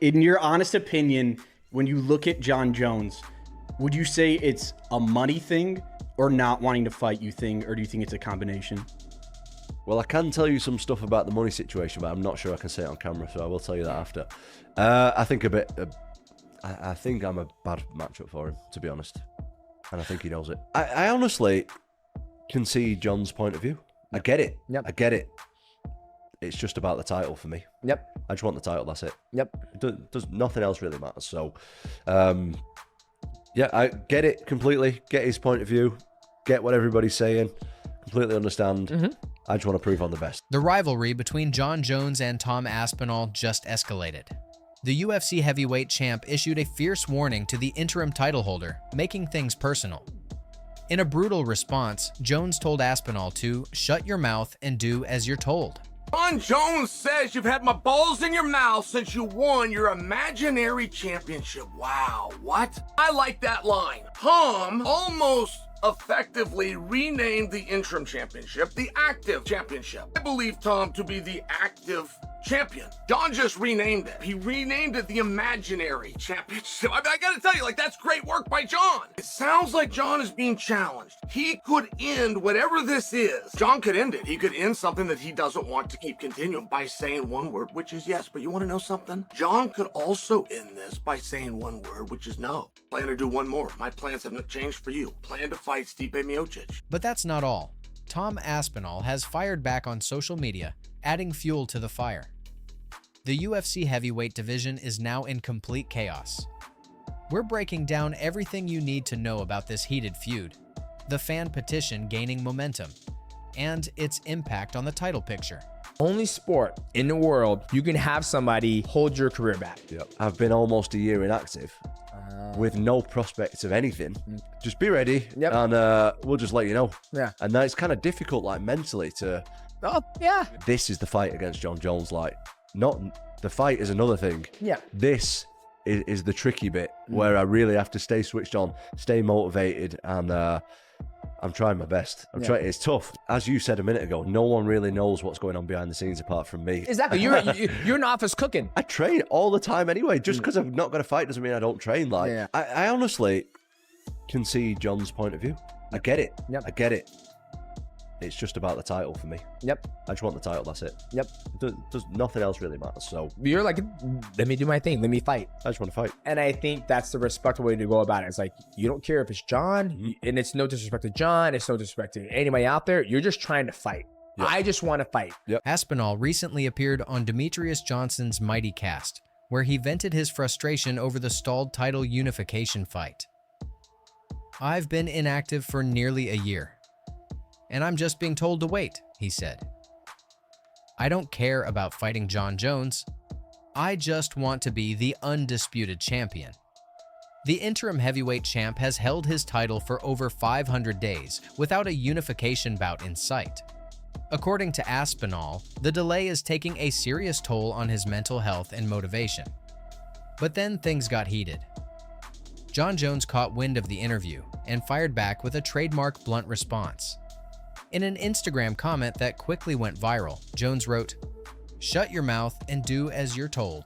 In your honest opinion, when you look at Jon Jones, would you say it's a money thing or not wanting to fight you thing, or do you think it's a combination? Well, I can tell you some stuff about the money situation, but I'm not sure I can say it on camera, so I will tell you that after. I think I think I'm a bad matchup for him, to be honest, and I think he knows it. I honestly can see Jon's point of view. I get it. Yep. I get it. It's just about the title for me. Yep. I just want the title. That's it. Yep. Does nothing else really matters. So, yeah, I get it completely. Get his point of view. Get what everybody's saying. Completely understand. I just want to prove I'm the best. The rivalry between Jon Jones and Tom Aspinall just escalated. The UFC heavyweight champ issued a fierce warning to the interim title holder, making things personal. In a brutal response, Jones told Aspinall to shut your mouth and do as you're told. Jon Jones says you've had my balls in your mouth since you won your imaginary championship. Wow, what? I like that line. Tom almost effectively renamed the interim championship the active championship. I believe Tom to be the active champion. Jon just renamed it. He renamed it the imaginary championship. I gotta tell you, like, that's great work by Jon. It sounds like Jon is being challenged. He could end whatever this is. Jon could end it. He could end something that he doesn't want to keep continuing by saying one word, which is yes. But you want to know something? Jon could also end this by saying one word, which is no. Plan to do one more. My plans have not changed for you. Plan to fight Stipe Miocic. But that's not all. Tom Aspinall has fired back on social media, adding fuel to the fire. The UFC heavyweight division is now in complete chaos. We're breaking down everything you need to know about this heated feud, the fan petition gaining momentum, and its impact on the title picture. Only sport in the world you can have somebody hold your career back. Yep. I've been almost a year inactive with no prospects of anything. Just be ready, and we'll just let you know. Yeah. And that's kind of difficult, like, mentally to... Oh, yeah. This is the fight against Jon Jones. Like, not the fight is another thing. Yeah. This is the tricky bit where I really have to stay switched on, stay motivated, and I'm trying my best. I'm trying. It's tough. As you said a minute ago, no one really knows what's going on behind the scenes apart from me. Exactly. You're in the office cooking. I train all the time anyway. Just because I've not got a fight doesn't mean I don't train. Like, I honestly can see Jon's point of view. I get it. Yep. I get it. It's just about the title for me. Yep. I just want the title. That's it. Yep. Does nothing else really matters. So you're like, let me do my thing. Let me fight. I just want to fight. And I think that's the respectful way to go about it. It's like, you don't care if it's Jon, and it's no disrespect to Jon. It's no disrespect to anybody out there. You're just trying to fight. Yep. I just want to fight. Yep. Aspinall recently appeared on Demetrius Johnson's Mighty Cast, where he vented his frustration over the stalled title unification fight. I've been inactive for nearly a year, and I'm just being told to wait, he said. I don't care about fighting Jon Jones. I just want to be the undisputed champion. The interim heavyweight champ has held his title for over 500 days without a unification bout in sight. According to Aspinall, the delay is taking a serious toll on his mental health and motivation. But then things got heated. Jon Jones caught wind of the interview and fired back with a trademark blunt response. In an Instagram comment that quickly went viral, Jones wrote, "Shut your mouth and do as you're told,"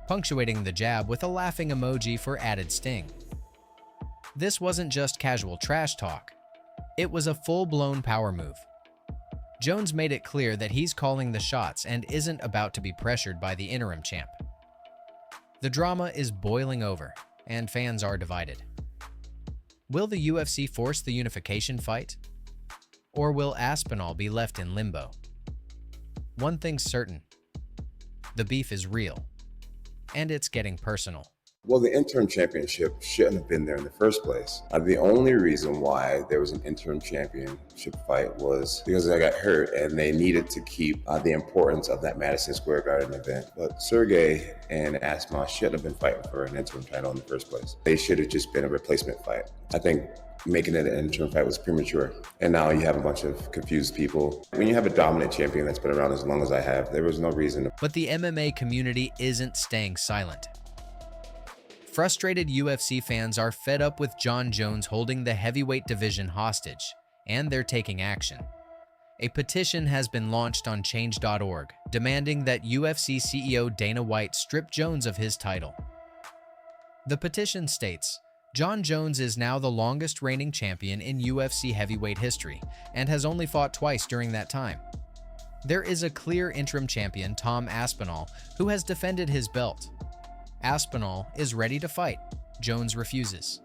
punctuating the jab with a laughing emoji for added sting. This wasn't just casual trash talk. It was a full-blown power move. Jones made it clear that he's calling the shots and isn't about to be pressured by the interim champ. The drama is boiling over, and fans are divided. Will the UFC force the unification fight? Or will Aspinall be left in limbo? One thing's certain. The beef is real, and it's getting personal. Well, the interim championship shouldn't have been there in the first place. The only reason why there was an interim championship fight was because I got hurt and they needed to keep the importance of that Madison Square Garden event. But Sergey and Aspinall shouldn't have been fighting for an interim title in the first place. They should have just been a replacement fight. I think making it an interim fight was premature. And now you have a bunch of confused people. When you have a dominant champion that's been around as long as I have, there was no reason to... But the MMA community isn't staying silent. Frustrated UFC fans are fed up with Jon Jones holding the heavyweight division hostage, and they're taking action. a petition has been launched on change.org demanding that UFC CEO Dana White strip Jones of his title. The petition states, Jon Jones is now the longest reigning champion in UFC heavyweight history and has only fought twice during that time. There is a clear interim champion, Tom Aspinall, who has defended his belt. Aspinall is ready to fight. Jones refuses.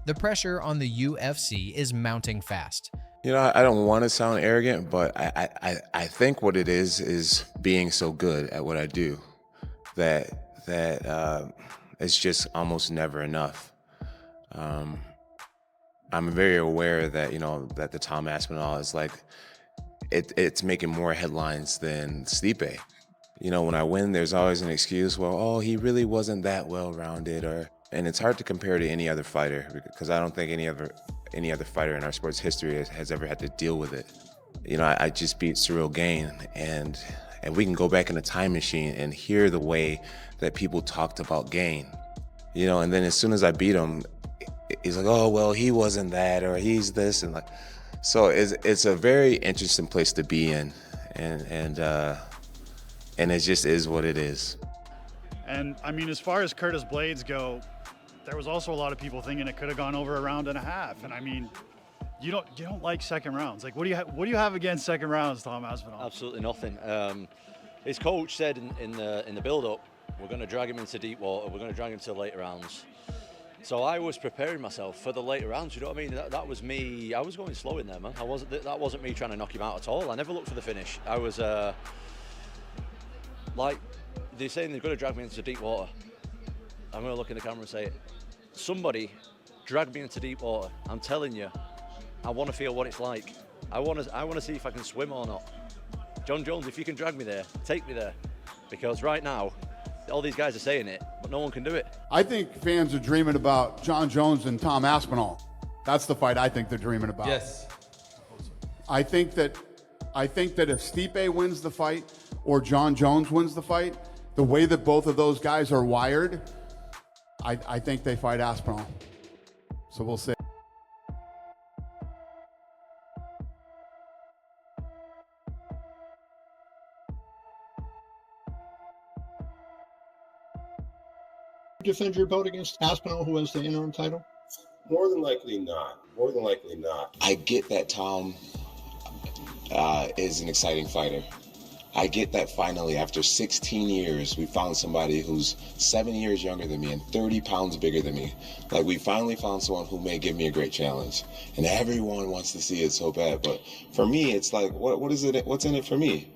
The pressure on the UFC is mounting fast. You know, I don't want to sound arrogant, but I think what it is being so good at what I do that it's just almost never enough. I'm very aware that, you know, that the Tom Aspinall is like, it's making more headlines than Stipe. You know, when I win, there's always an excuse, well, oh, he really wasn't that well-rounded, and it's hard to compare to any other fighter because I don't think any other fighter in our sports history has ever had to deal with it. You know, I just beat Cyril Gane, and we can go back in a time machine and hear the way that people talked about Gane. You know, and then as soon as I beat him, he's like, oh, well, he wasn't that, or he's this, and like, so it's a very interesting place to be in, and it just is what it is. And I mean, as far as Curtis Blades go, there was also a lot of people thinking it could have gone over a round and a half. And I mean, you don't like second rounds. Like, what do you have against second rounds, Tom Aspinall? Absolutely nothing. His coach said in the build-up, we're going to drag him into deep water. We're going to drag him to the later rounds. So I was preparing myself for the later rounds. You know what I mean? That was me. I was going slow in there, man. That wasn't me trying to knock him out at all. I never looked for the finish. I was like they're saying they're going to drag me into deep water. I'm going to look in the camera and say, somebody drag me into deep water. I'm telling you, I want to feel what it's like. I want to see if I can swim or not. Jon Jones, if you can drag me there, take me there, because right now, all these guys are saying it, but no one can do it. I think fans are dreaming about Jon Jones and Tom Aspinall. That's the fight I think they're dreaming about. Yes. I think that if Stipe wins the fight or Jon Jones wins the fight, the way that both of those guys are wired, I think they fight Aspinall. So we'll see. Defend your belt against Aspinall, who has the interim title? More than likely not. More than likely not. I get that Tom is an exciting fighter. I get that finally, after 16 years, we found somebody who's 7 years younger than me and 30 pounds bigger than me. Like, we finally found someone who may give me a great challenge. And everyone wants to see it so bad. But for me, it's like, what is it? What's in it for me?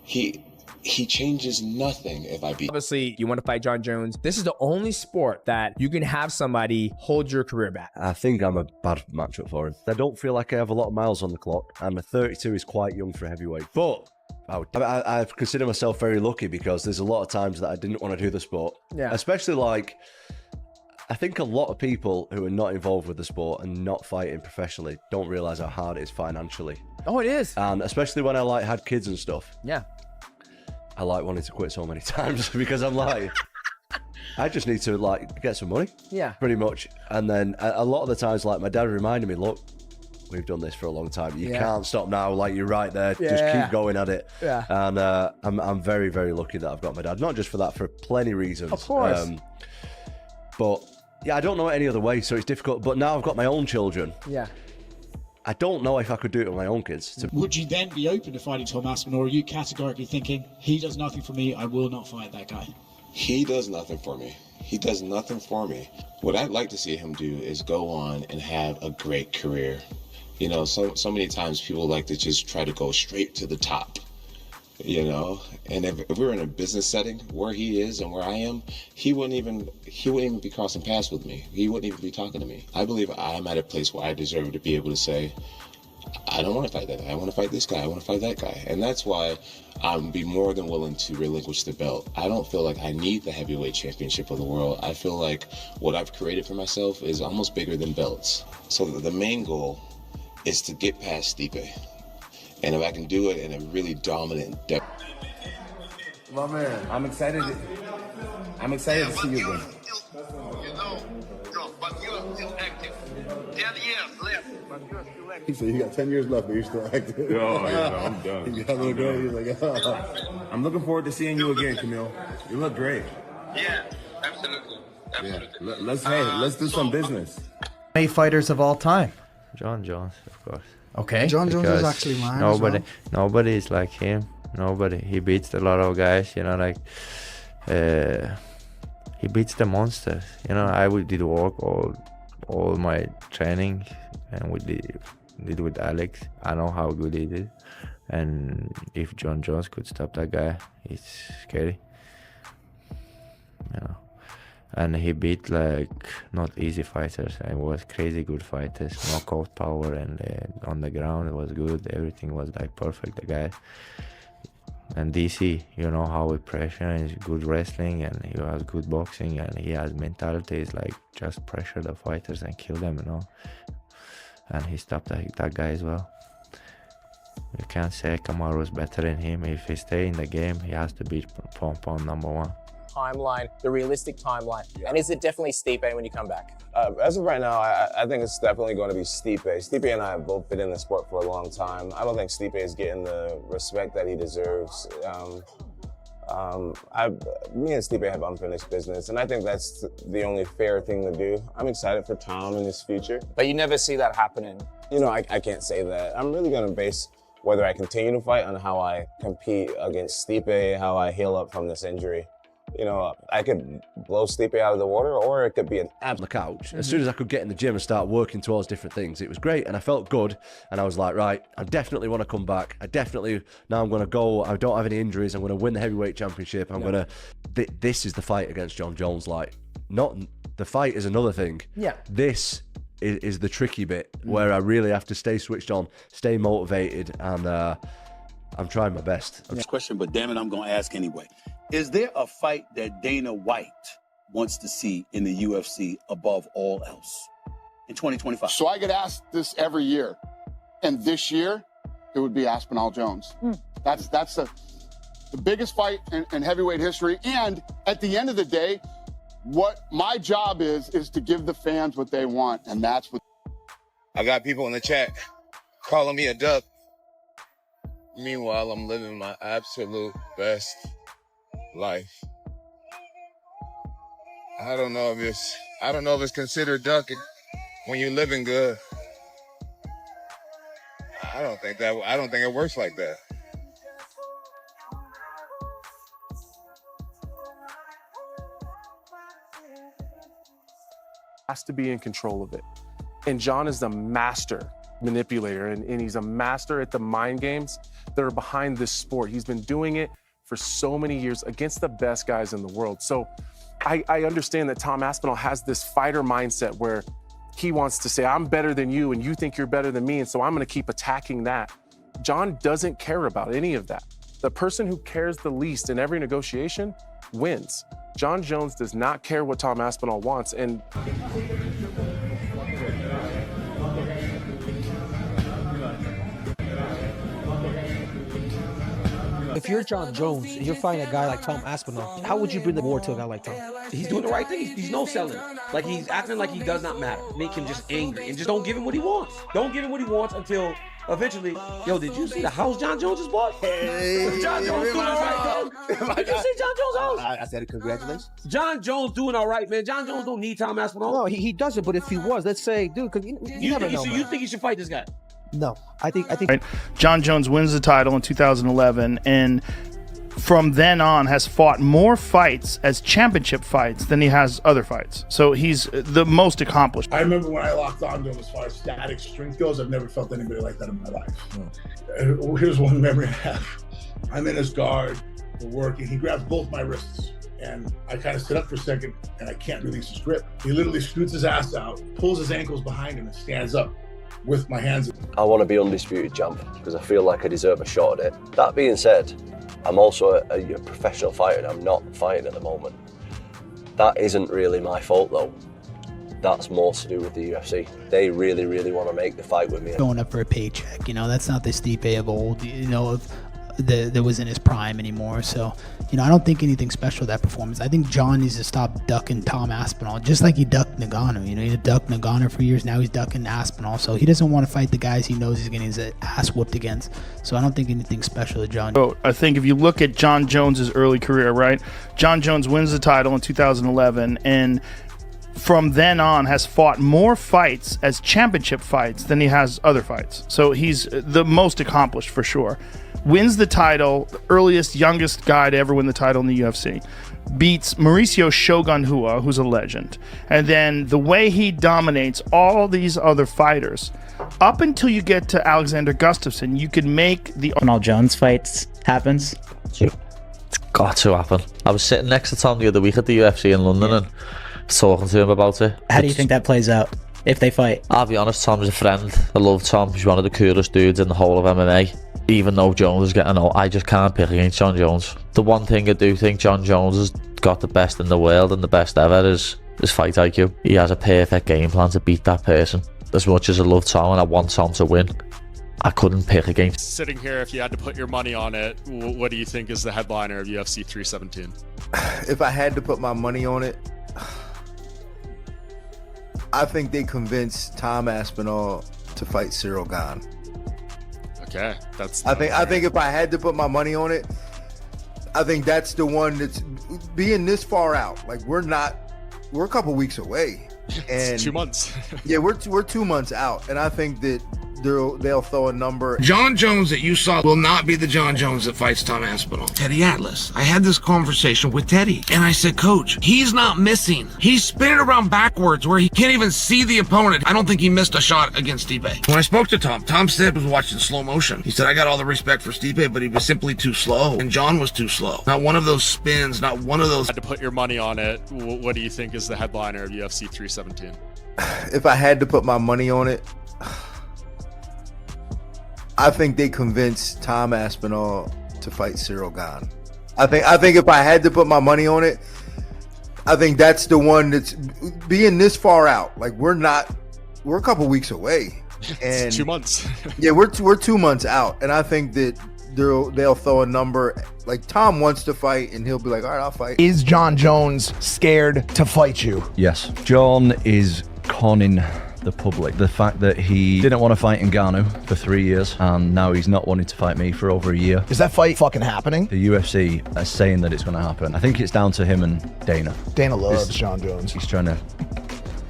He changes nothing if I beat. Obviously, you want to fight Jon Jones. This is the only sport that you can have somebody hold your career back. I think I'm a bad matchup for him. I don't feel like I have a lot of miles on the clock, and 32 is quite young for a heavyweight. But I consider myself very lucky because there's a lot of times that I didn't want to do the sport. Yeah. Especially like, I think a lot of people who are not involved with the sport and not fighting professionally don't realize how hard it is financially. Oh, it is. And especially when I had kids and stuff. Yeah. I wanted to quit so many times because I'm like, I just need to get some money. Yeah. Pretty much. And then a lot of the times, my dad reminded me, look, we've done this for a long time. You can't stop now. You're right there. Just keep going at it. Yeah. And I'm very, very lucky that I've got my dad. Not just for that, for plenty of reasons. Of course. But yeah, I don't know any other way, so it's difficult. But now I've got my own children. Yeah. I don't know if I could do it with my own kids. Would you then be open to fighting Tom Aspinall, or are you categorically thinking, he does nothing for me, I will not fight that guy? He does nothing for me. He does nothing for me. What I'd like to see him do is go on and have a great career. You know, so many times people like to just try to go straight to the top. You know, and if we're in a business setting where he is and where I am, he wouldn't even be crossing paths with me. He wouldn't even be talking to me. I believe I'm at a place where I deserve to be able to say, I don't want to fight that guy. I want to fight this guy. I want to fight that guy. And that's why I'm be more than willing to relinquish the belt. I don't feel like I need the heavyweight championship of the world. I feel like what I've created for myself is almost bigger than belts. So the main goal is to get past Stipe. And if I can do it in a really dominant depth. My man, I'm excited to see you again. But you're still active. 10 years left. He said, you got 10 years left, but you're still active. Oh, yeah, no, I'm done. He got a little girl, he's like, oh. I'm looking forward to seeing you again, Camille. You look great. Yeah, absolutely. Yeah. Let's do some business. Many fighters of all time. Jon Jones, of course. Okay. Jon Jones is actually mine. Nobody is like him. Nobody. He beats a lot of guys. You know, like he beats the monsters. You know, I did work all my training, and we did with Alex. I know how good he did, and if Jon Jones could stop that guy, it's scary. You know. And he beat like not easy fighters. It was crazy good fighters, knockout power, and on the ground it was good. Everything was like perfect. The guy. And DC, you know how he pressure, and he's good wrestling, and he has good boxing, and he has mentality. It's like just pressure the fighters and kill them, you know. And he stopped that guy as well. You can't say Kamaru's better than him. If he stay in the game, he has to beat pound number one. Timeline, the realistic timeline, and is it definitely Stipe when you come back? As of right now, I think it's definitely going to be Stipe. Stipe and I have both been in the sport for a long time. I don't think Stipe is getting the respect that he deserves. Me and Stipe have unfinished business, and I think that's the only fair thing to do. I'm excited for Tom and his future. But you never see that happening. You know, I can't say that. I'm really going to base whether I continue to fight on how I compete against Stipe, how I heal up from this injury. You know, I could blow Stipe out of the water, or it could be an on the couch. As soon as I could get in the gym and start working towards different things, it was great, and I felt good, and I was like, right, I definitely want to come back. Now I'm going to go. I don't have any injuries. I'm going to win the heavyweight championship. I'm going to. This is the fight against Jon Jones. Like, not the fight is another thing. Yeah. This is the tricky bit where I really have to stay switched on, stay motivated, and I'm trying my best. Next question, but damn it, I'm going to ask anyway. Is there a fight that Dana White wants to see in the UFC above all else in 2025? So I get asked this every year, and this year it would be Aspinall Jones. That's the biggest fight in heavyweight history. And at the end of the day, what my job is to give the fans what they want, and that's what. I got people in the chat calling me a duck. Meanwhile, I'm living my absolute best life. I don't know if it's considered ducking when you're living good. I don't think it works like that. Has to be in control of it. And Jon is the master manipulator, and he's a master at the mind games that are behind this sport. He's been doing it for so many years against the best guys in the world. So I understand that Tom Aspinall has this fighter mindset where he wants to say, I'm better than you and you think you're better than me, and so I'm gonna keep attacking that. Jon doesn't care about any of that. The person who cares the least in every negotiation wins. Jon Jones does not care what Tom Aspinall wants, and if you're Jon Jones and you're fighting a guy like Tom Aspinall, how would you bring the war to a guy like Tom? He's doing the right thing. He's no selling. Like, he's acting like he does not matter. Make him just angry and just don't give him what he wants. Don't give him what he wants until eventually, yo, did you see the house Jon Jones just bought? Hey, Jon Jones doing all right, though. Did you see Jon Jones' house? I said congratulations. Jon Jones doing all right, man. Jon Jones don't need Tom Aspinall. No, he doesn't, but if he was, let's say, dude, because you never know. You think he should fight this guy? No, I think. Right. Jon Jones wins the title in 2011, and from then on has fought more fights as championship fights than he has other fights. So he's the most accomplished. I remember when I locked on to him as far as static strength goes, I've never felt anybody like that in my life. Here's one memory I have. I'm in his guard, we're working, he grabs both my wrists, and I kind of sit up for a second, and I can't release his grip. He literally scoots his ass out, pulls his ankles behind him, and stands up with my hands. I want to be undisputed champ because I feel like I deserve a shot at it. That being said, I'm also a professional fighter and I'm not fighting at the moment. That isn't really my fault though. That's more to do with the UFC. They really want to make the fight with me. Going up for a paycheck, that's not the Stipe of old. that was in his prime anymore. So, you know, I don't think anything special that performance. I think Jon needs to stop ducking Tom Aspinall, just like he ducked Nagano. You know, he ducked Nagano for years. Now he's ducking Aspinall. So he doesn't want to fight the guys he knows he's getting his ass whooped against. So I don't think anything special to Jon. So I think if you look at Jon Jones's early career, right? Jon Jones wins the title in 2011, and from then on has fought more fights as championship fights than he has other fights. So he's the most accomplished for sure. Wins the title, the earliest, youngest guy to ever win the title in the UFC. Beats Mauricio Shogun Rua, who's a legend. And then the way he dominates all these other fighters, up until you get to Alexander Gustafsson, you could make the When all Jones fights happens. It's got to happen. I was sitting next to Tom the other week at the UFC in London and talking to him about it. How do you think that plays out if they fight? I'll be honest, Tom's a friend. I love Tom. He's one of the coolest dudes in the whole of MMA. Even though Jones is getting old, I just can't pick against Jon Jones. The one thing I do think Jon Jones has got the best in the world and the best ever is his fight IQ. He has a perfect game plan to beat that person. As much as I love Tom and I want Tom to win, I couldn't pick against. Sitting here, if you had to put your money on it, what do you think is the headliner of UFC 317? If I had to put my money on it, I think they convinced Tom Aspinall to fight Cyril Gane. Okay, that's. I think if I had to put my money on it, I think that's the one that's being this far out. Like we're a couple weeks away, and it's 2 months. Yeah, we're 2 months out, and I think that they'll throw a number. Jon Jones that you saw will not be the Jon Jones that fights Tom Aspinall. Teddy Atlas. I had this conversation with Teddy, and I said, Coach, he's not missing. He's spinning around backwards where he can't even see the opponent. I don't think he missed a shot against Stipe. When I spoke to Tom said he was watching slow motion. He said, I got all the respect for Stipe, but he was simply too slow, and Jon was too slow. Not one of those spins, not one of those. Had to put your money on it, what do you think is the headliner of UFC 317? If I had to put my money on it, I think they convinced Tom Aspinall to fight Cyril Gane. I think if I had to put my money on it, I think that's the one that's being this far out. Like we're a couple weeks away, and it's 2 months. Yeah, we're 2 months out, and I think that they'll throw a number. Like Tom wants to fight, and he'll be like, all right, I'll fight. Is Jon Jones scared to fight you? Yes, Jon is conning the public. The fact that he didn't want to fight Ngannou for 3 years and now he's not wanting to fight me for over a year. Is that fight fucking happening? The UFC are saying that it's going to happen. I think it's down to him and Dana. Dana loves Jon Jones. He's trying to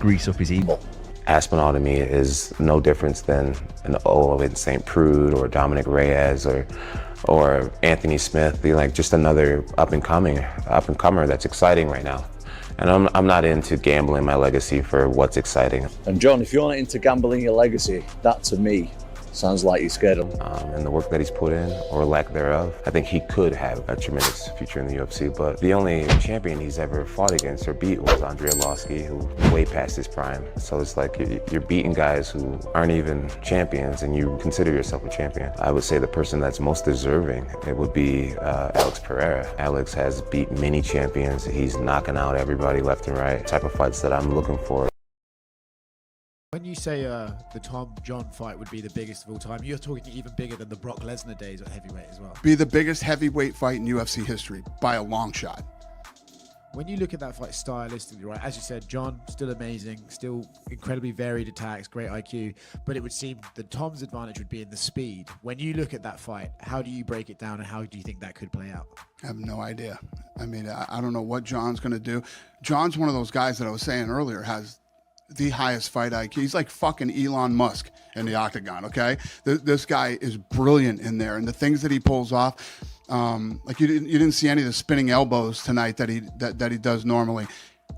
grease up his ego. Aspinall to me is no difference than an Owen St. Prude or Dominic Reyes or Anthony Smith. Be like just another up and comer that's exciting right now. And I'm not into gambling my legacy for what's exciting. And Jon, if you're not into gambling your legacy, that to me sounds like you're scared of him. And the work that he's put in, or lack thereof, I think he could have a tremendous future in the UFC. But the only champion he's ever fought against or beat was Andrei Arlovski, who way past his prime. So it's like you're beating guys who aren't even champions, and you consider yourself a champion. I would say the person that's most deserving, it would be Alex Pereira. Alex has beat many champions. He's knocking out everybody left and right. Type of fights that I'm looking for. When you say the Tom-Jon fight would be the biggest of all time, you're talking even bigger than the Brock Lesnar days at heavyweight as well. Be the biggest heavyweight fight in UFC history by a long shot. When you look at that fight stylistically, right, as you said, Jon, still amazing, still incredibly varied attacks, great IQ, but it would seem that Tom's advantage would be in the speed. When you look at that fight, how do you break it down and how do you think that could play out? I have no idea. I mean, I don't know what Jon's going to do. Jon's one of those guys that I was saying earlier has the highest fight IQ. He's like fucking Elon Musk in the Octagon, okay? This guy is brilliant in there, and the things that he pulls off, like you didn't see any of the spinning elbows tonight that he does normally.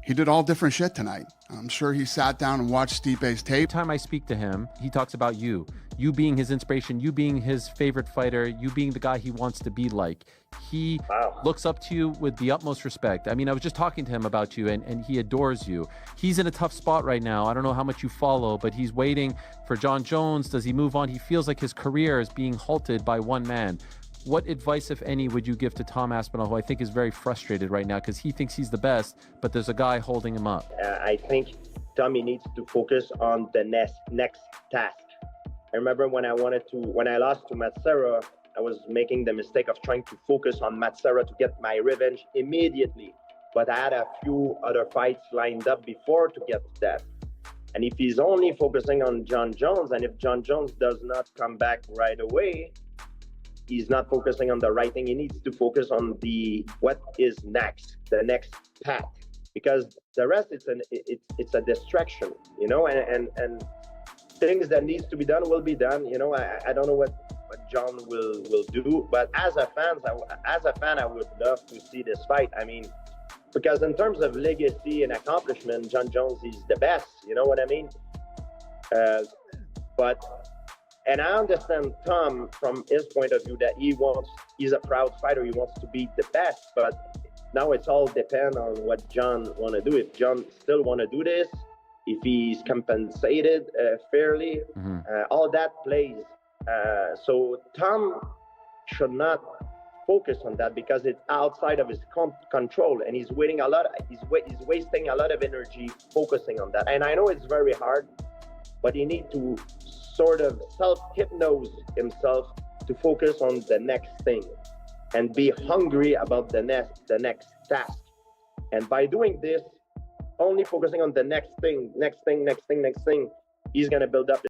He did all different shit tonight. I'm sure he sat down and watched Stipe's tape. Every time I speak to him, he talks about you being his inspiration, you being his favorite fighter, you being the guy he wants to be like. He looks up to you with the utmost respect. I mean, I was just talking to him about you, and he adores you. He's in a tough spot right now. I don't know how much you follow, but he's waiting for Jon Jones. Does he move on? He feels like his career is being halted by one man. What advice, if any, would you give to Tom Aspinall, who I think is very frustrated right now because he thinks he's the best, but there's a guy holding him up? I think Tommy needs to focus on the next task. I remember when I lost to Matsura, I was making the mistake of trying to focus on Matsara to get my revenge immediately. But I had a few other fights lined up before to get to that. And if he's only focusing on Jon Jones, and if Jon Jones does not come back right away, he's not focusing on the right thing. He needs to focus on what is next, the next path, because the rest it's a distraction, you know. And things that needs to be done will be done. You know, I don't know what Jon will do, but as a fan, I would love to see this fight. I mean, because in terms of legacy and accomplishment, Jon Jones is the best. You know what I mean? And I understand Tom from his point of view that he's a proud fighter. He wants to be the best, but now it's all depend on what Jon want to do. If Jon still want to do this, if he's compensated fairly, all that plays. So Tom should not focus on that because it's outside of his control, and he's wasting a lot of energy focusing on that. And I know it's very hard, but he needs to sort of self-hypnose himself to focus on the next thing and be hungry about the next task. And by doing this, only focusing on the next thing, he's going to build up